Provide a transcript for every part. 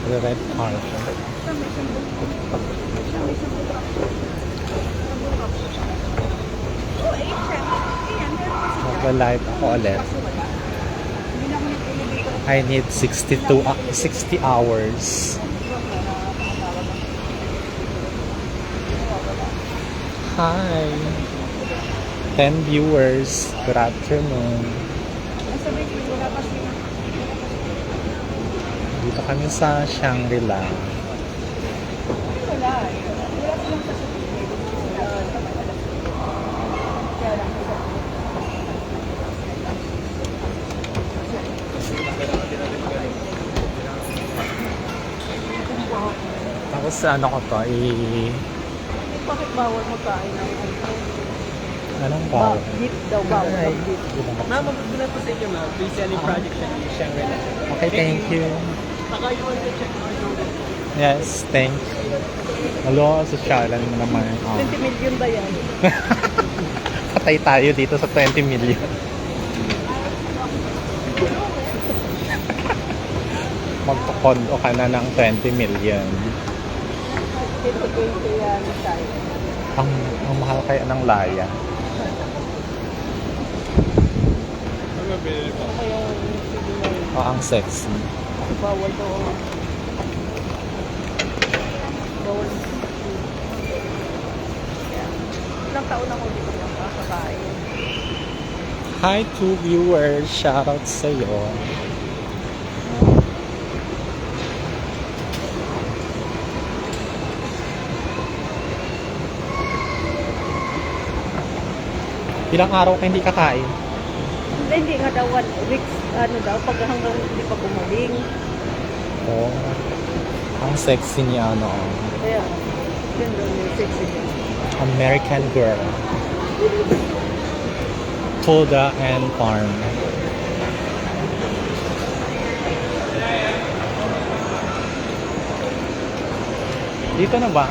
The red carpet. Mag-live ako ulit. I need 60 hours. Hi! 10 viewers. Good afternoon. Dito kami sa Shangri-La. Tapos ano ko to, Bakit bawal magkain ng anong bawal? beef daw, bawal Ay, ng beef. Ma'am, magbubulat po sa inyo, ma'am. Pre-selling project siya ni Shangri-La. Okay, thank you. Saka you want to check our logo. Yes, thank you. Hello, sosyalan mo naman. 20 million ba yan? Patay tayo dito sa 20 million. Magpakondo ka na ng 20 million. 20 yan tayo. Ang mahal kaya ng laya. Ano ba Ano kayong sige na yun? Ang sexy. Bawal daw. Bawal. Ilang taon ako dito yung kakakain. Hi to viewers, shoutout sa'yo. Ilang araw ka hindi kakain? Hindi nga daw 1 weeks, ano daw, pag hanggang hindi pa gumaling. Oh, ang sexy niya, ano. Kaya, yun daw yung sexy niya. American girl. Toda and Farm. Dito na ba?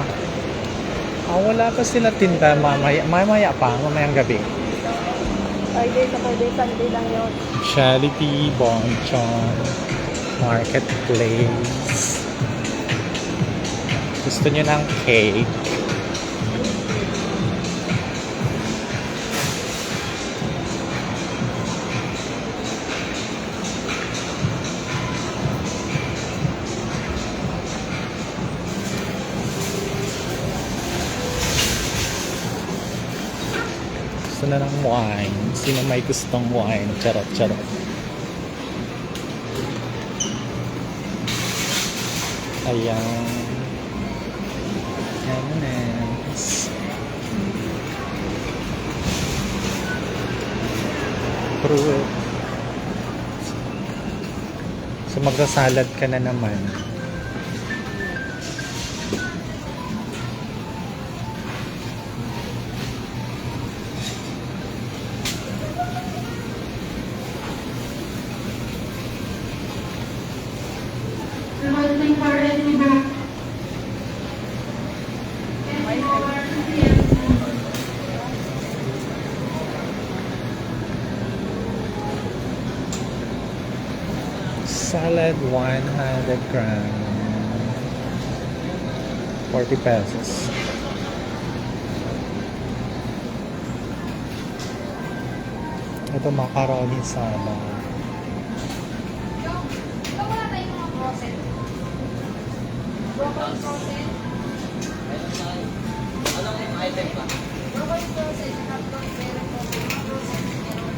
Wala pa sila tinda mamaya pa, mamayang gabi. Friday sa Friday, Sunday lang yun. Jollibee, Bonchon, Marketplace. Gusto nyo ng cake? Gusto na ng wine. Sino may gustong wine? Charot, charot. Ayan. Yes. Fruit. So magsasalad ka na naman. Salad 100 gram. 40 pesos. Ito macaroni salad. Wala tayong mga frozen. Broccoli frozen. Anong item pa? Broccoli frozen. Hotdog, meron frozen. Mga frozen. Meron.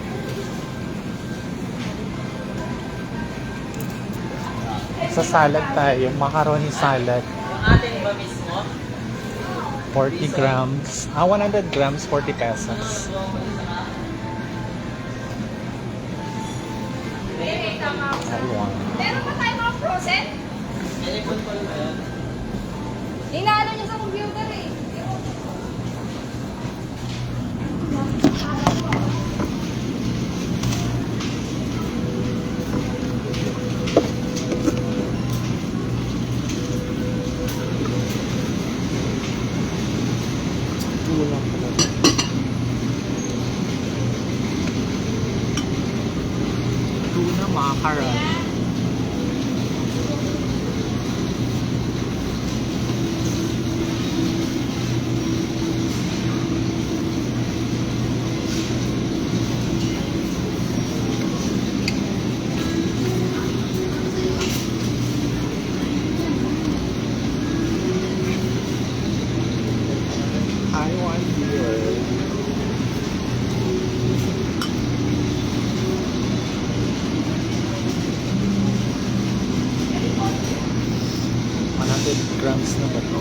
Sa salad tayo, macaroni salad. Yung atin ba mismo? 40 grams. 100 grams, 40 pesos. Ayun. Meron pa tayong mga frozen? Elephant pa rin ba yan? Inaano niya sa computer eh. Kulang pala. Tuna macaroni. grams na ba ito?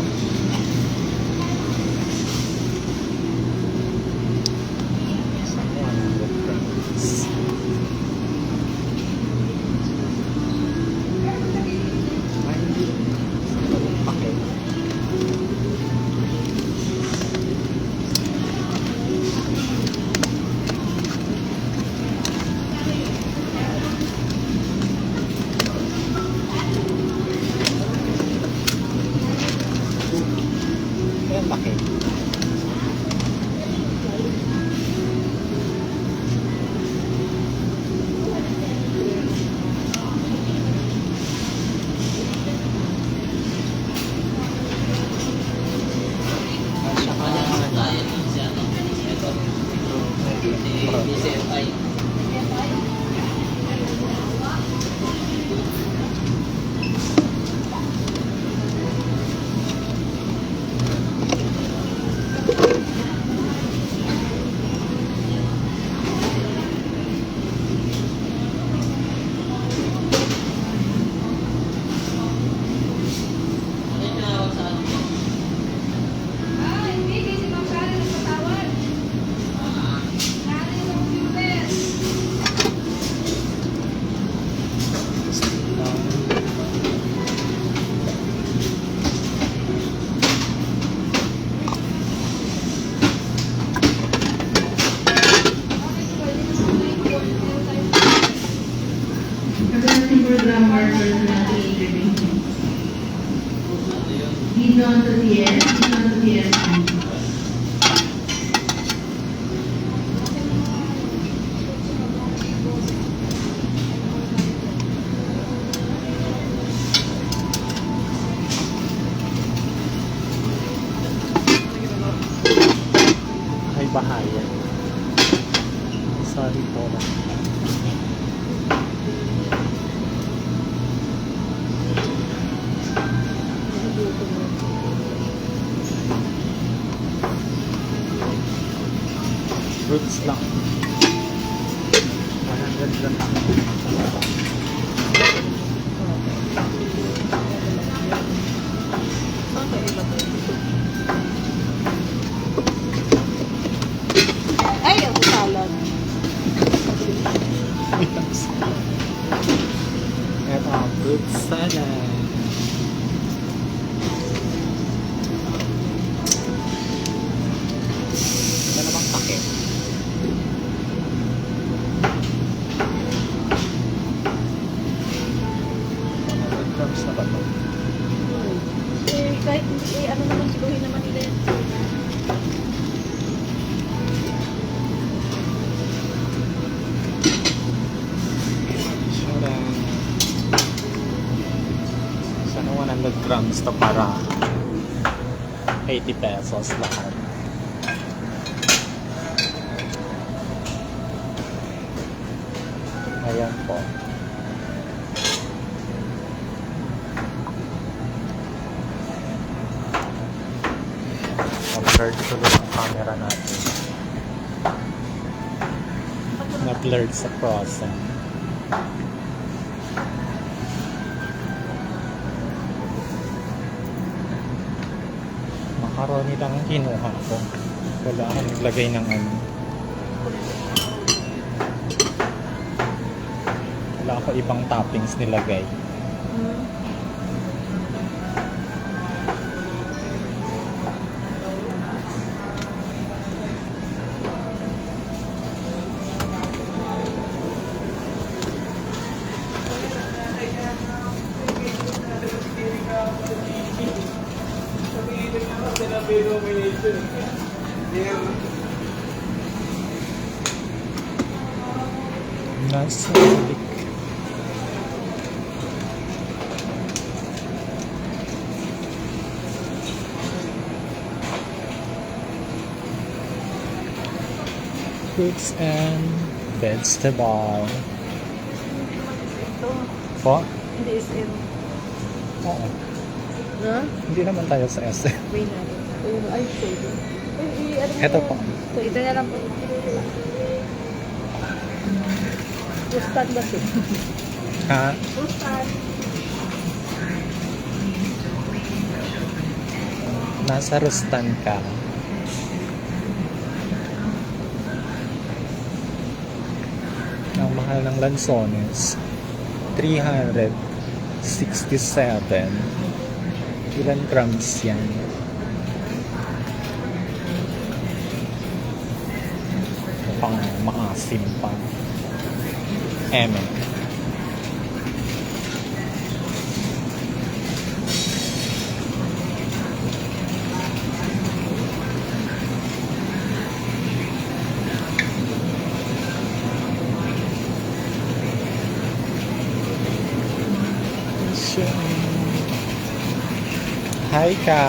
Isang 100 grams. Ay, hindi. Okay. Ayan, laki. At saka, Ay, hindi si Ma'am Karen nagpatawad. Karen sa computer. Requesting for grammar personal interview. Dizon to TS, Dizon to TS. ay bahaya. Sorry po. Fruits lang. 100 lang. Ay, ang salad. Ito ang fruit salad. Ito namang pake. Grams na ba ito? Eh, kahit ano naman siguro naman nila yan. Sana 100 grams to para 80 pesos lahat. Ayan po. Na-blurred tuloy ang camera natin. Na-blurred sa process. Macaroni lang ang kinuha ko. Wala akong naglagay ng ano. Wala ako ibang toppings nilagay. Nasa balik. Fruits and vegetable. Ito, Po? hindi SM. Oo. Na? Hindi naman tayo sa SM. May natin. Ay, sorry. Ano Ito po. So, ito na lang po. Pustan ba siya? Ha? Pustan. Nasa Rustan ka. Ang mahal ng lansones. 367. Ilan grams yan? Pang maasim pa. Eme. Hi ka.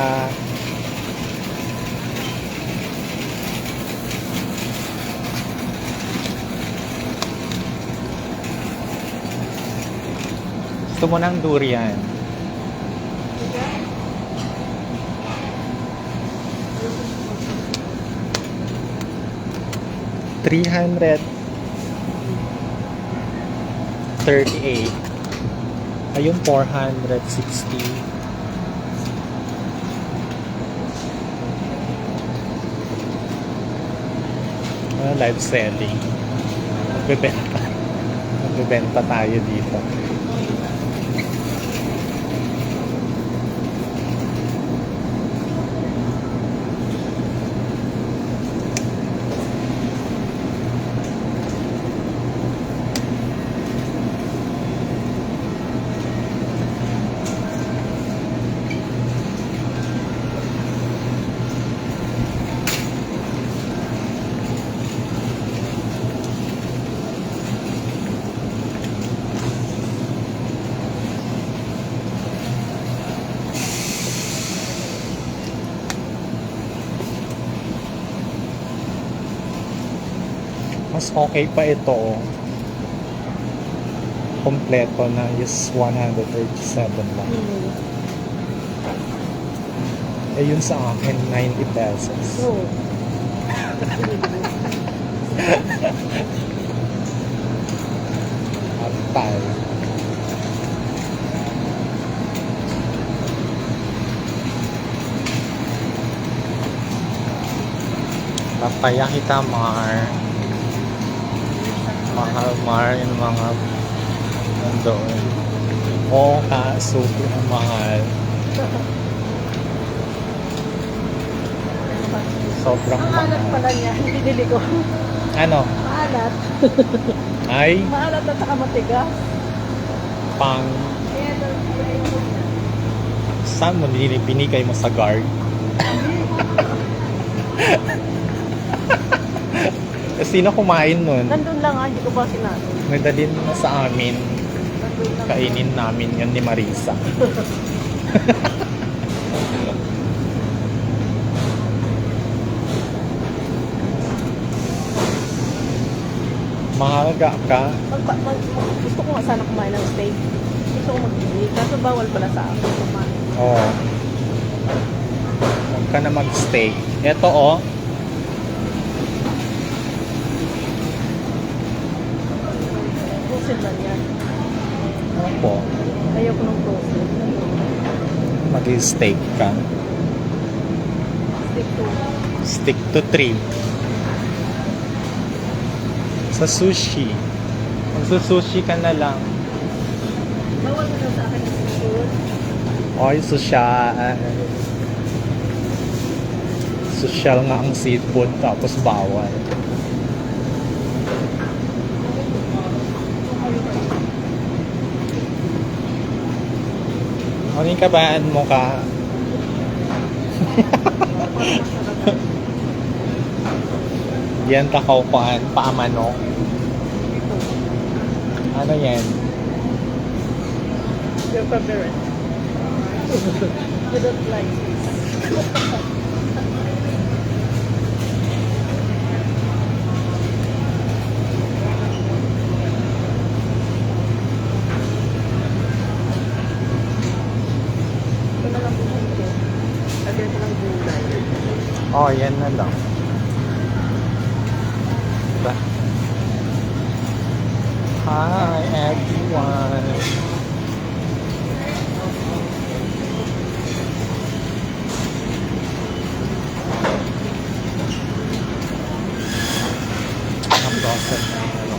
Gusto mo ng durian? $338. Ayun, 460. Live selling. Magbebenta. Magbebenta tayo dito. Mas okay pa ito, oh. Kompleto na is 137 lang. Eh yun sa akin, 90 pesos. Oo. Aptal. Papaya kita, Mar. Mahal, Mar, yung mga nandoon. Oo ka, super mahal. Sobrang Maalat mahal. pala niya, hindi bili ko. Ano? Maalat. Ay, Maalat at saka matigas. pang... Kaya ayoko niya. Saan mo binigay mo sa guard? Sino kumain nun? Nandun lang hindi ko ba sinabi. Nadalhin mo na sa amin. Nandun lang. Kainin namin yan ni Marisa. Mahaga ka. Gusto ko nga sana kumain ng steak. Gusto ko mag-bili. Kaso bawal pala sa akin kumain. Oo. Huwag ka na mag-steak. Ito, oh. Frozen lang yan. Opo. Ayaw ko ng frozen. Mag-steak ka. Steak to. Stick to 3. Sa sushi. Magsusushi ka na lang. Bawal mo na sa akin ng seafood. Oy, social nga ang seafood tapos bawal. Ano yung kabaan mo ka? Yan kakaukuan, paamano. Ito. Ano yan? Your favorite. You don't like this. Ito na lang bumili. Lagyan ko ng gulay. Oh, yan na lang. Diba? Hi, everyone. na yung ano.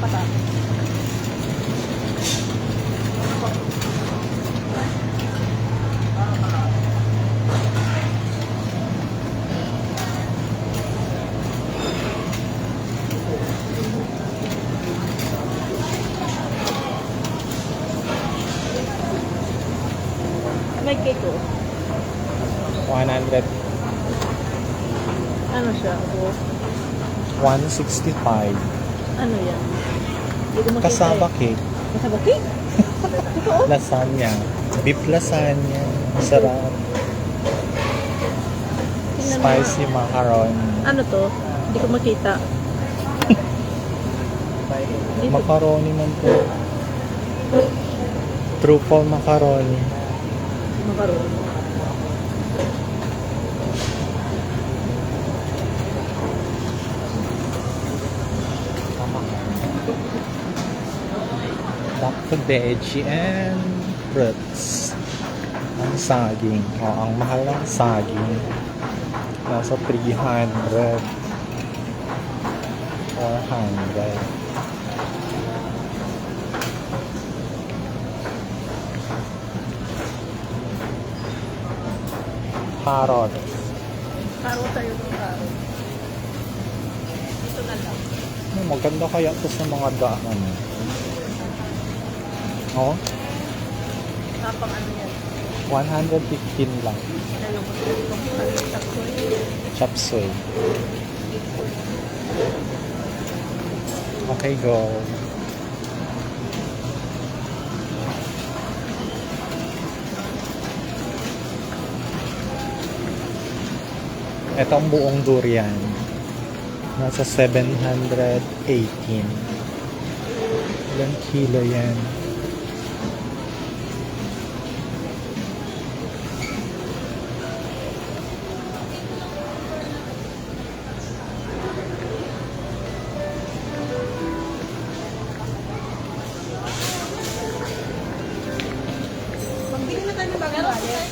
Pata. May cake oh. 100, Ano siya? Oh. 165. Ano yan? Hindi ko makita Kasaba eh. cake. Kasaba cake? Totoo? Lasagna. Beef lasagna. Sarap. Tingnan mo Spicy macaron. nga. Ano to? Hindi ko makita. Dito. Macaroni man po. Truffle macaroni. Makaroon. Tapos veggie and fruits. Ang saging. O, ang mahal ng saging. Nasa 300. 400. Carrot. Karo tayo ng karo. Dito na lang. Maganda kaya ito sa mga daan. Oh, Kapang ano yan? 115 lang. Ano ko itong saksoy. Chop suey. Okay, go. Ito ang buong durian. Nasa 718. Ilang kilo yan? Magbili na tayo ng bagong wallet.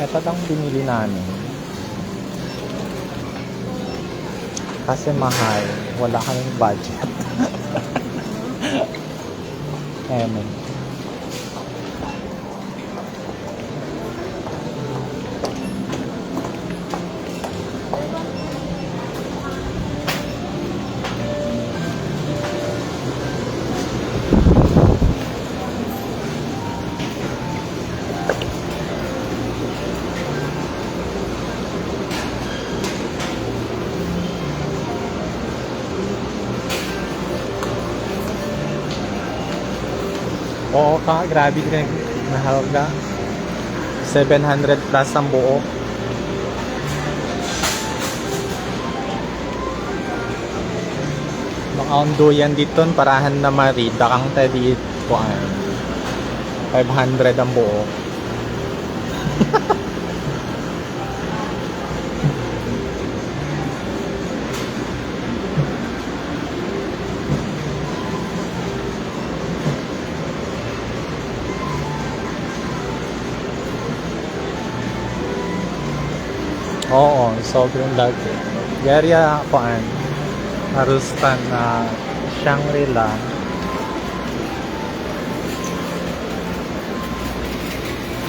Ito lang binili namin. Kasi mahal. Wala kaming budget. Emen. Oo ka, grabe din nahalaga. 700 plus ang buo. Makaundo yan dito, parahan na marida kang tadi ko 500 ang buo. Oo, sobrang lagi. Gaya koan, Arustan na Shangri-La.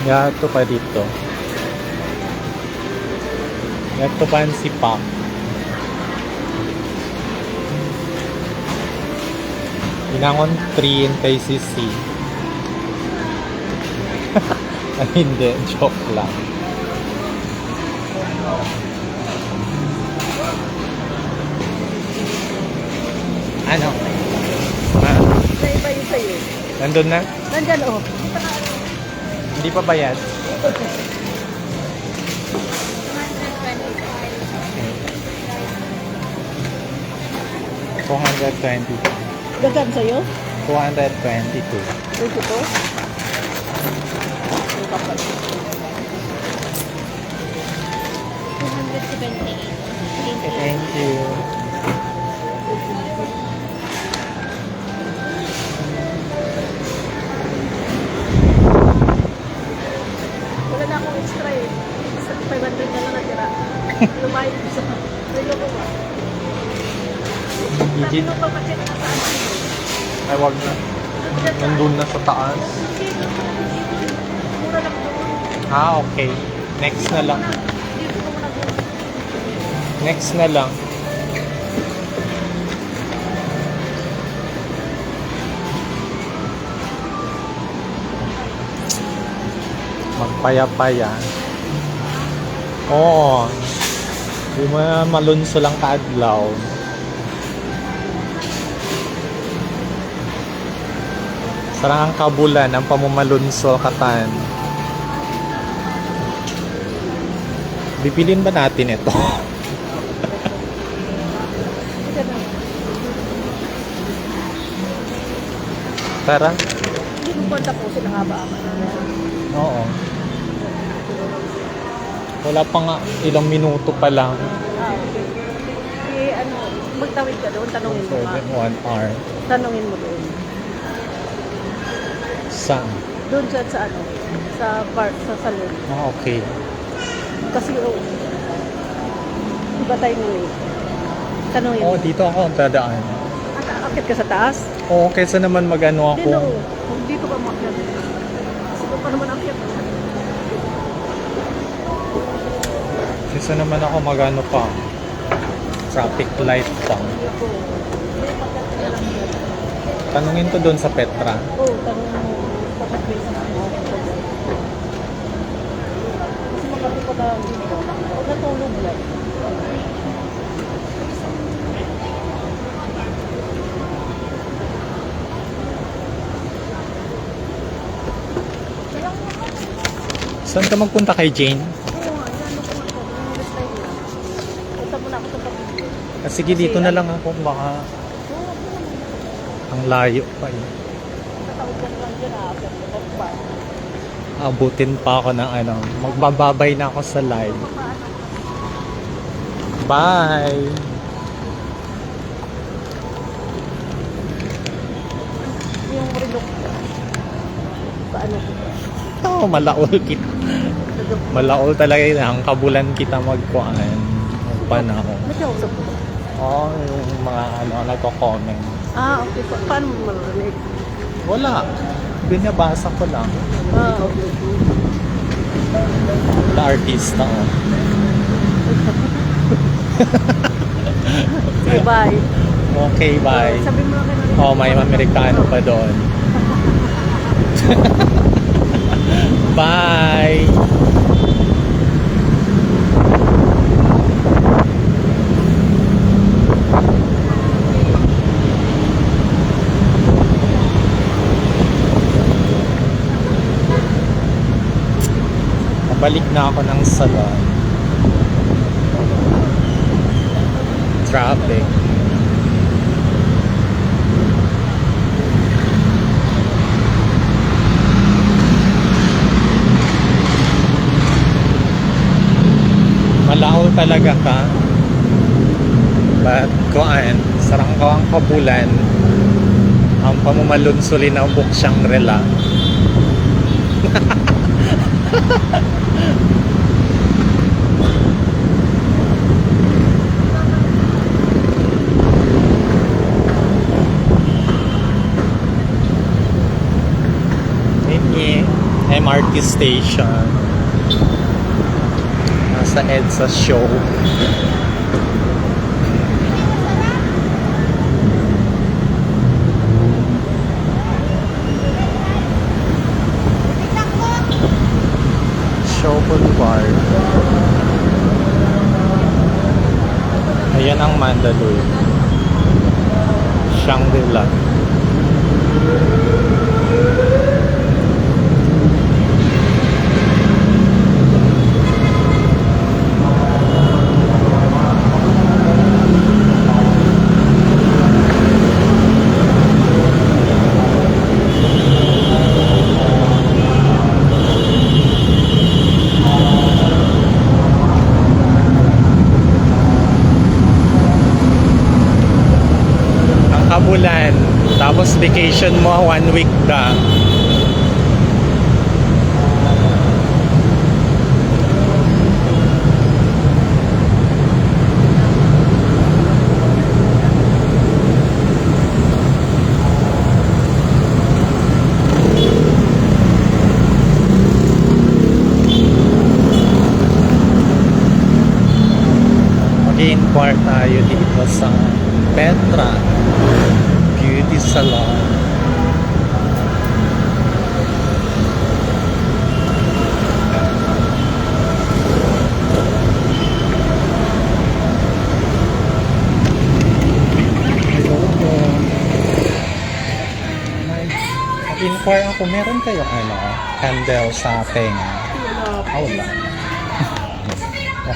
Yato pa dito. Yato pa ang sipak. Inangon 3 in KCC. Hindi, joke lang. Ano? Ha? Naiba yun sa'yo. Nandun na? Nandyan oh. Hindi pa bayad? 220. Gagan sa'yo? 222. Ito to? Ang kapal. 278. Thank you. Wala na akong extra eh. 500 na lang natira. Lumayos ko sa... Relo ko ba? Sabi Legit. nung papacheck na sa akin. Ay, wag na. Nandun na sa taas. Mura lang doon. Ah, okay. Next na lang. Dito ko muna doon. Next na lang. Magpaya-paya. Oo. Di mo na malunso lang kaadlaw. Sarang ang kabulan ang pamumalunso katan. Bibilin ba natin ito? Ito na. Tara. Hindi ko kwenta po sila nga ba ako. Oo. Wala pa nga ilang minuto pa lang. Ah, okay. Ano, magtawid ka doon, tanungin mo nga. 1 hour. Tanungin mo doon. Saan? Doon dyan sa ano, sa bar, sa salon. Ah, okay. Kasi iba tayo nung eh. Tanungin Oo, mo. dito ako ang dadaan. Akit ka sa taas? Oo, kaysa naman mag-ano Hindi no. ako. Dito ka makyat. Kasi pa naman akyat. Kaysa naman ako mag-ano pa. Traffic light pa. Hindi ako. Hindi, pagkat ka lang yan. Tanungin ko doon sa Petra. Oo, tanungin mo. Pagkat base na ako. Kasi magkati pa ka dito. Huwag natulog lang. Saan ka magpunta kay Jane? Oo nga, yan ako nga. Yung reply niya. Punta muna ako sa kapitid. Ah, sige, dito na lang ako. Baka Oo, ang layo pa eh. tatawid ka na lang dyan. Akit ka pa. Abutin pa ako ng ano. Magbababay na ako sa live. Bye! Yung relok sa ano ko. Oh, malaol kita. Malaol talaga yun. Ang kabulan kita magkuhan. Magpanahon. Nagkausap ko. Oo, yung mga ano, nagko-comment. Ah, okay. Paano mo marinig? Wala. Binabasa ko lang. Ah, okay. The artista, oh. Sige, bye. Okay, bye. Sabi mo lang kayo. Oh, may Amerikano pa doon. Bye! Balik na ako ng salon. Traffic. Malahol talaga ka. But kuan, sarang ko ang kabulan. Ang pamumalunsulin ng buksyang rela. MRT station. Nasa EDSA show. Show Boulevard. Ayan ang Mandaluyong. Shangri-La. Kabulan. Tapos vacation mo 1 week na. Mag-inquire tayo dito sa Petra Beauty Salon. Mag-inquire ako, meron kayong candle sa tenga? Wala.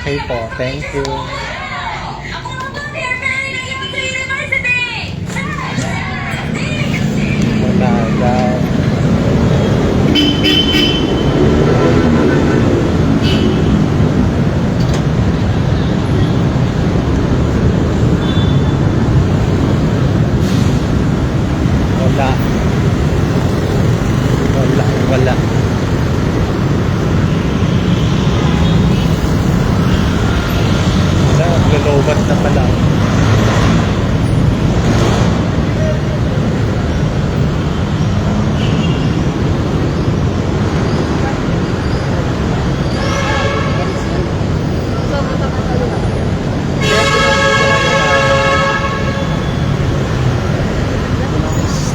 Okay po, thank you. Wala daw. Wala. Wala. Lulubat na pala.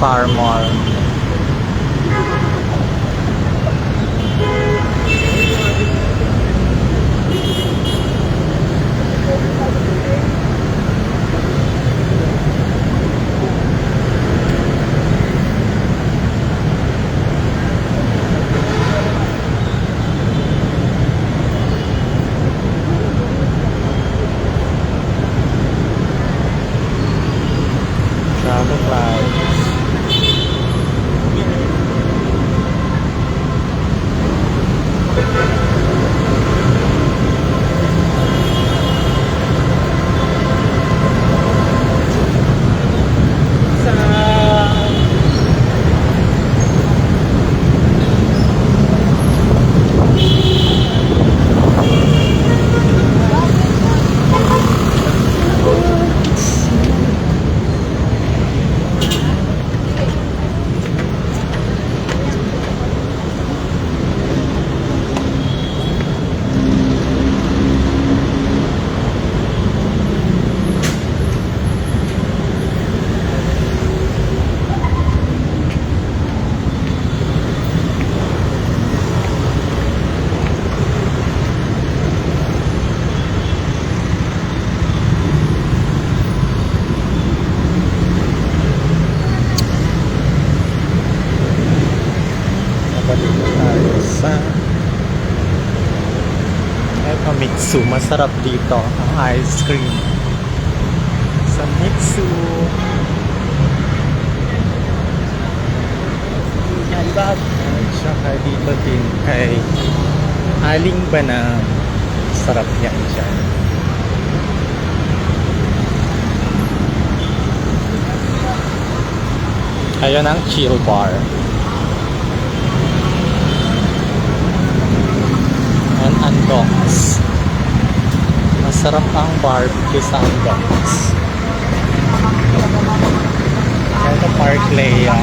Star Mall. Travel Clouds. Eto, Mitsu. Masarap dito ang ice cream sa Mitsu. At saka dito din kay Aling Banang. Sarap yan dyan. Ayun ang chill bar. And Andox. Masarap ang barbecue sa Andox. Ito Park Lea.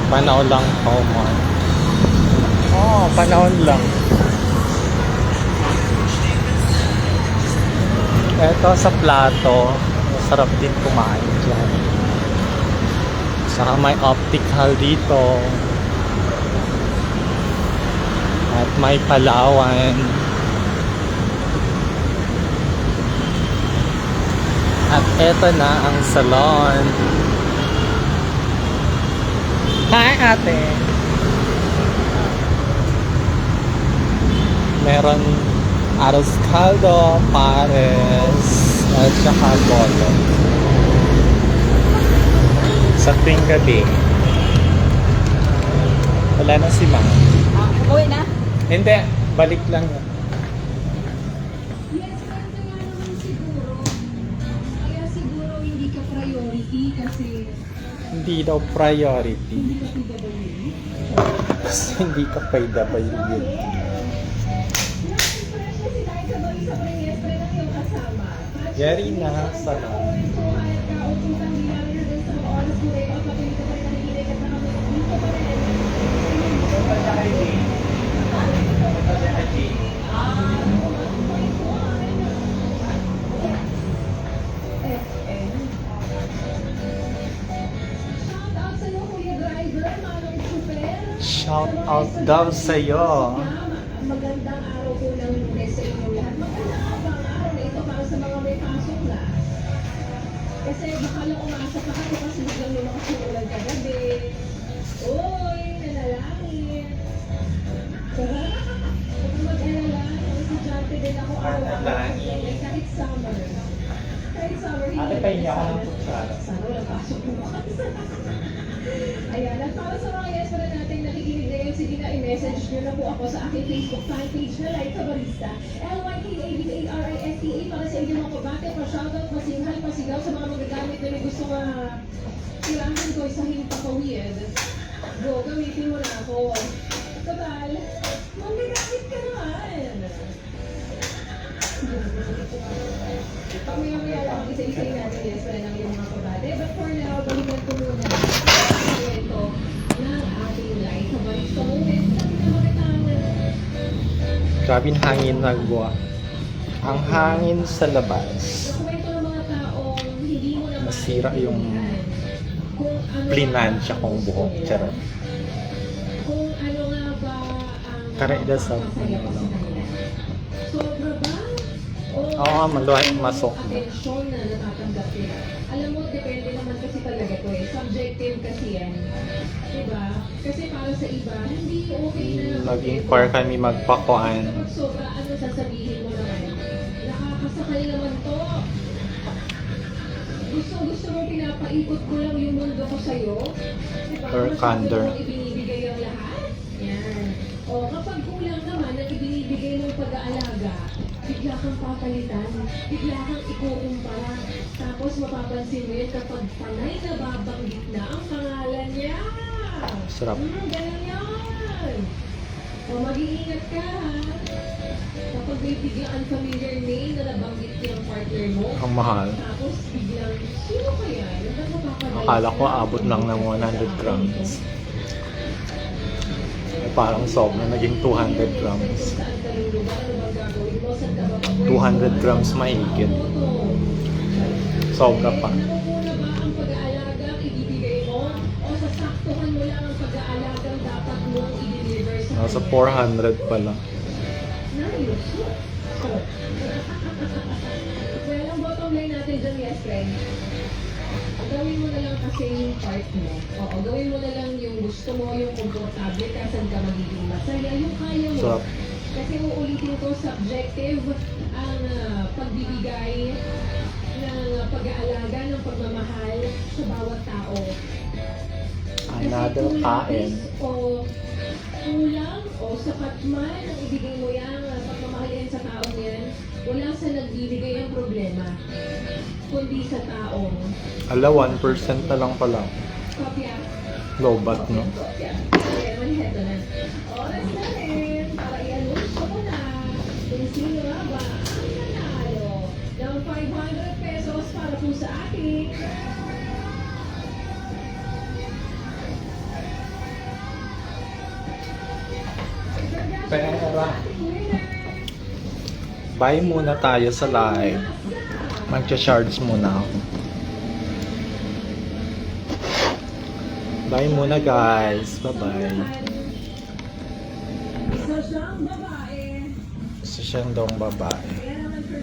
Panahon lang po mo. Panahon lang. Eto sa plato, masarap din kumain dyan. Saka may optical dito. At may Palawan. At eto na ang salon. Hi, ate. Meron Arroz caldo, pares, at saka bolo. Sa tuwing gabi, wala na si Ma'am. Uwi na? Hindi, balik lang. Yes, pero kaya naman siguro. Kaya siguro hindi ka priority kasi Hindi daw priority. hindi ka PWD. Kasi hindi ka pay WD. Kasi dahil sabay-sabay yes, pero lang yung kasama. Yari na, sarap. So, ayaw ka, ututang nilang yun dun sa mga oras ko rin. O, patuloy ka pa rin nakikinig at nakakalimutan ko pa rin. Shout out sa'yo, Kuya Driver, Manong Super. Shout out daw sa'yo. Magandang araw po ng Lunes sa inyo lahat. Magandang araw na ito para sa mga may pasok na. Kasi baka lang umasa pa kayo kasi biglang lumakas yung ulan kagabi. Uy, nanalangin. Huwag kang mag-alala. Estudyante din ako araw-araw. Kahit summer. Kahit summer, hindi Ate, na pahingi ako ng sana. kutsara. Sana walang pasok bukas. Ayan, at para sa mga yes na natin nakikinig ngayon, sige na i-message nyo na po ako sa aking Facebook fan page na Like Kabarista. LYKABARISTA para sa inyong mga kabate, pa-shoutout, pasinghal, pasigaw sa mga magagamit na may gusto tirahan ko sa himpapawid. Go, gamitin mo na ako. Total, magagamit ka naman. Pamaya-maya lang ang isa-isay natin yes pa rin ang iyong mga kabate. But for now, balikan ko muna ang kwento ng ating Like Kabarista moment. Sabi na makitang Grabe yung hangin nagbuwa. Ang hangin sa labas. kwento ng mga taong hindi mo na Nasira yung kung ano plinansya kong buhok. Charot. kung ano nga ba ang Kareda sa masaya pa sa kanila. Sobra ba? O Oo nga, maluhay, masok na. atensyon na natatanggap nila. Alam mo, depende naman kasi talaga to eh. Subjective kasi yan. Diba? Kasi para sa iba, hindi okay na Naging par kami magpakuan. Kapag sobra, ano sasabihin mo naman? Nakakasakal naman to. Gusto mo pinapaikot ko lang yung mundo ko sa'yo? Diba? Or Masyado candor. mong ibinibigay ang lahat? Yan. O kapag kulang naman ang ibinibigay ng pag-aalaga, bigla kang papalitan, bigla kang ikukumpara, tapos mapapansin mo yun kapag panay na babanggit na ang pangalan niya. Sarap. Ganun yan. O mag-iingat ka ha. Kapag may biglang unfamiliar name na nabanggit yung partner mo, Ang mahal. tapos biglang, sino kaya? Yung napapabalik Akala ko na? abot lang ng 100 grams. Eh, parang sobra, naging 200 grams. Saan ka yung lugar? Ano bang gagawin mo? Saan ka ba papunta? 200 grams mahigit. Sobra pa. Namumuna ba ang pag-aalaga ang ibibigay mo? O sasaktuhan mo lang ang pag-aalaga ang dapat mong i-deliver sa Nasa kanya? 400 pa lang. Nice. Well, ang bottom line natin dyan, yes, friend. Gawin mo na lang kasi yung part mo. Oo, gawin mo na lang yung gusto mo, yung komportable ka, saan ka magiging masaya, yung kaya mo. Sarap. Kasi uulitin ko, subjective ang pagbibigay ng pag-aalaga, ng pagmamahal sa bawat tao. Another Kasi kung kain. labis o kulang o sapat man ang ibigay mo yan, pagmamahalin sa taong yan, wala sa nagbibigay ang problema, kundi sa taong Ala, 1% na lang pala. kopya. Low bat, no? Kopya. Kaya naman, heto na. Oras na rin para i-announce ko na kung sino nga ba ang nanalo ng 500 pesos para po sa ating Pera. Buy muna tayo sa live. Magcha-charge muna ako. Bye muna guys. Bye-bye. Isa siyang babae. Isa siyang daong babae. Kaya naman for